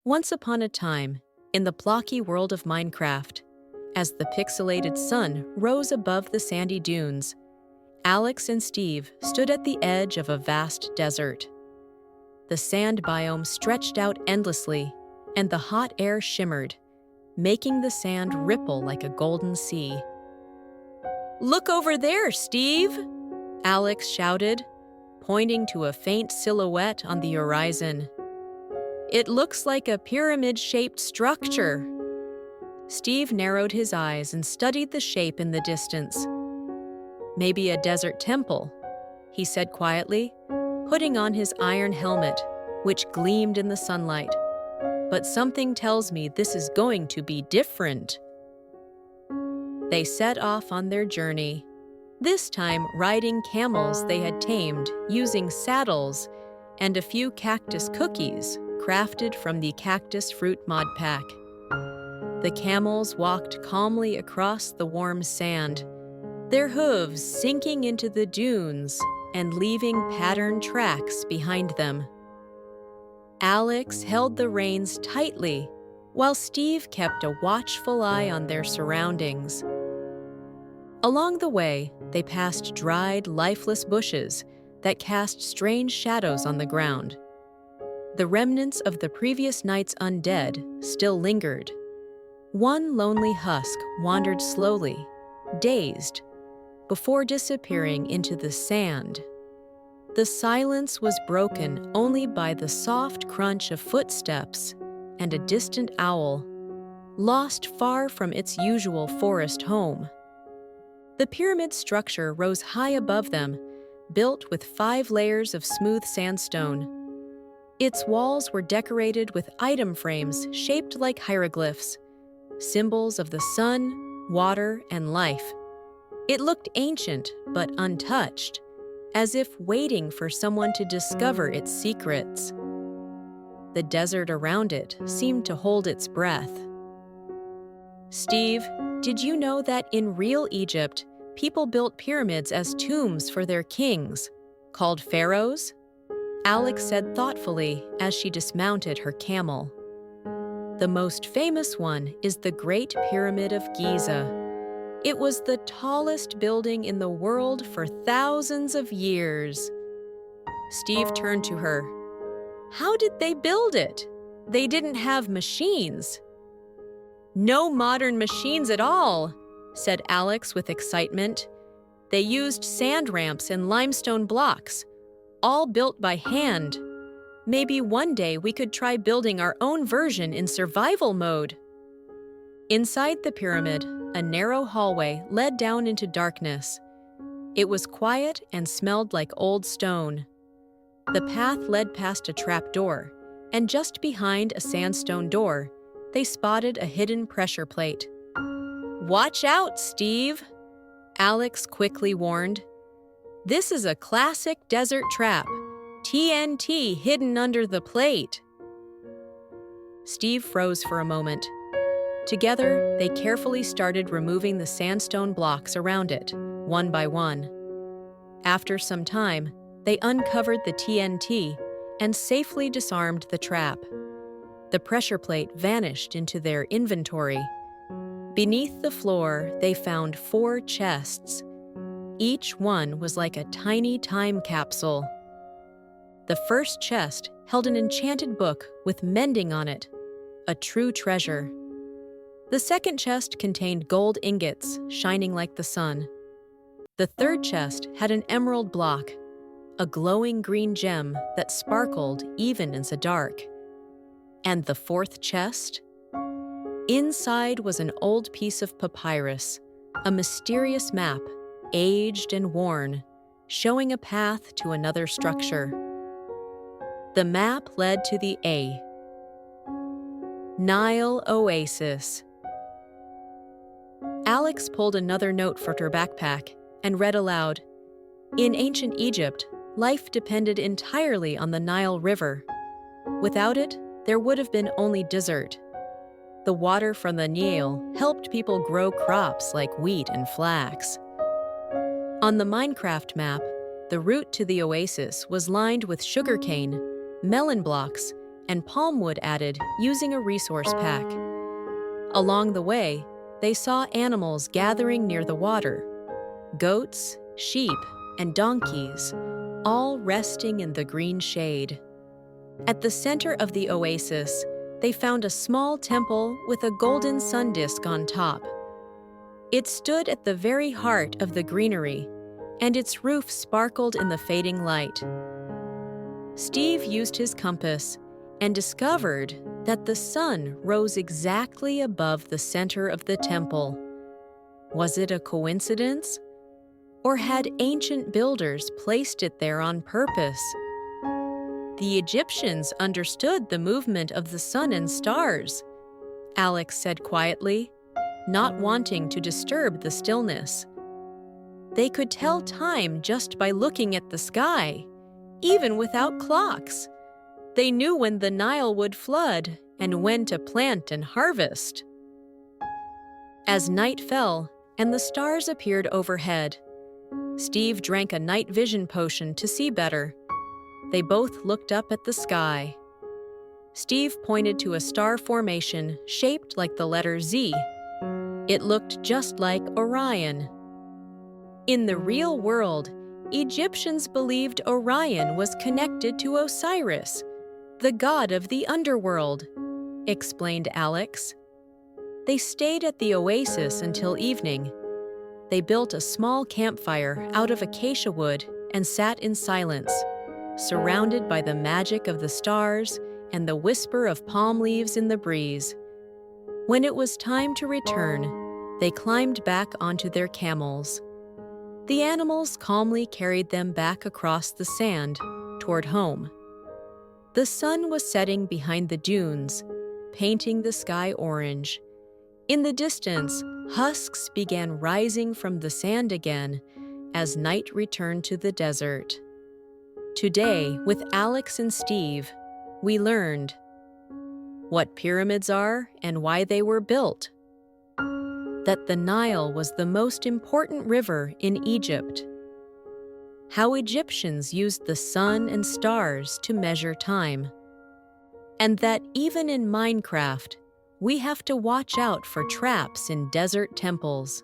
Once upon a time, in the blocky world of Minecraft, as the pixelated sun rose above the sandy dunes, Alex and Steve stood at the edge of a vast desert. The sand biome stretched out endlessly, and the hot air shimmered, making the sand ripple like a golden sea. "Look over there, Steve!" Alex shouted, pointing to a faint silhouette on the horizon. "It looks like a pyramid-shaped structure." Steve narrowed his eyes and studied the shape in the distance. "Maybe a desert temple," he said quietly, putting on his iron helmet, which gleamed in the sunlight. "But something tells me this is going to be different." They set off on their journey, this time riding camels they had tamed using saddles and a few cactus cookies crafted from the cactus fruit mod pack. The camels walked calmly across the warm sand, their hooves sinking into the dunes and leaving patterned tracks behind them. Alex held the reins tightly, while Steve kept a watchful eye on their surroundings. Along the way, they passed dried, lifeless bushes that cast strange shadows on the ground. The remnants of the previous night's undead still lingered. One lonely husk wandered slowly, dazed, before disappearing into the sand. The silence was broken only by the soft crunch of footsteps and a distant owl, lost far from its usual forest home. The pyramid structure rose high above them, built with 5 layers of smooth sandstone. Its walls were decorated with item frames shaped like hieroglyphs, symbols of the sun, water, and life. It looked ancient but untouched, as if waiting for someone to discover its secrets. The desert around it seemed to hold its breath. "Steve, did you know that in real Egypt, people built pyramids as tombs for their kings, called pharaohs?" Alex said thoughtfully as she dismounted her camel. "The most famous one is the Great Pyramid of Giza. It was the tallest building in the world for thousands of years." Steve turned to her. "How did they build it? They didn't have machines." "No modern machines at all," said Alex with excitement. "They used sand ramps and limestone blocks, all built by hand. Maybe one day we could try building our own version in survival mode." Inside the pyramid, a narrow hallway led down into darkness. It was quiet and smelled like old stone. The path led past a trapdoor, and just behind a sandstone door, they spotted a hidden pressure plate. "Watch out, Steve," Alex quickly warned. "This is a classic desert trap, TNT hidden under the plate." Steve froze for a moment. Together, they carefully started removing the sandstone blocks around it, one by one. After some time, they uncovered the TNT and safely disarmed the trap. The pressure plate vanished into their inventory. Beneath the floor, they found 4 chests. Each one was like a tiny time capsule. The first chest held an enchanted book with mending on it, a true treasure. The second chest contained gold ingots shining like the sun. The third chest had an emerald block, a glowing green gem that sparkled even in the dark. And the fourth chest? Inside was an old piece of papyrus, a mysterious map, aged and worn, showing a path to another structure. The map led to the Nile Oasis. Alex pulled another note from her backpack and read aloud. In ancient Egypt, life depended entirely on the Nile River. Without it, there would have been only desert. The water from the Nile helped people grow crops like wheat and flax. On the Minecraft map, the route to the oasis was lined with sugarcane, melon blocks, and palm wood added using a resource pack. Along the way, they saw animals gathering near the water: goats, sheep, and donkeys, all resting in the green shade. At the center of the oasis, they found a small temple with a golden sun disk on top. It stood at the very heart of the greenery, and its roof sparkled in the fading light. Steve used his compass and discovered that the sun rose exactly above the center of the temple. Was it a coincidence? Or had ancient builders placed it there on purpose? The Egyptians understood the movement of the sun and stars, Alex said quietly, not wanting to disturb the stillness. They could tell time just by looking at the sky, even without clocks. They knew when the Nile would flood and when to plant and harvest. As night fell and the stars appeared overhead, Steve drank a night vision potion to see better. They both looked up at the sky. Steve pointed to a star formation shaped like the letter Z. It looked just like Orion. In the real world, Egyptians believed Orion was connected to Osiris, the god of the underworld, explained Alex. They stayed at the oasis until evening. They built a small campfire out of acacia wood and sat in silence, surrounded by the magic of the stars and the whisper of palm leaves in the breeze. When it was time to return, they climbed back onto their camels. The animals calmly carried them back across the sand toward home. The sun was setting behind the dunes, painting the sky orange. In the distance, husks began rising from the sand again as night returned to the desert. Today, with Alex and Steve, we learned what pyramids are and why they were built, that the Nile was the most important river in Egypt, how Egyptians used the sun and stars to measure time, and that even in Minecraft, we have to watch out for traps in desert temples.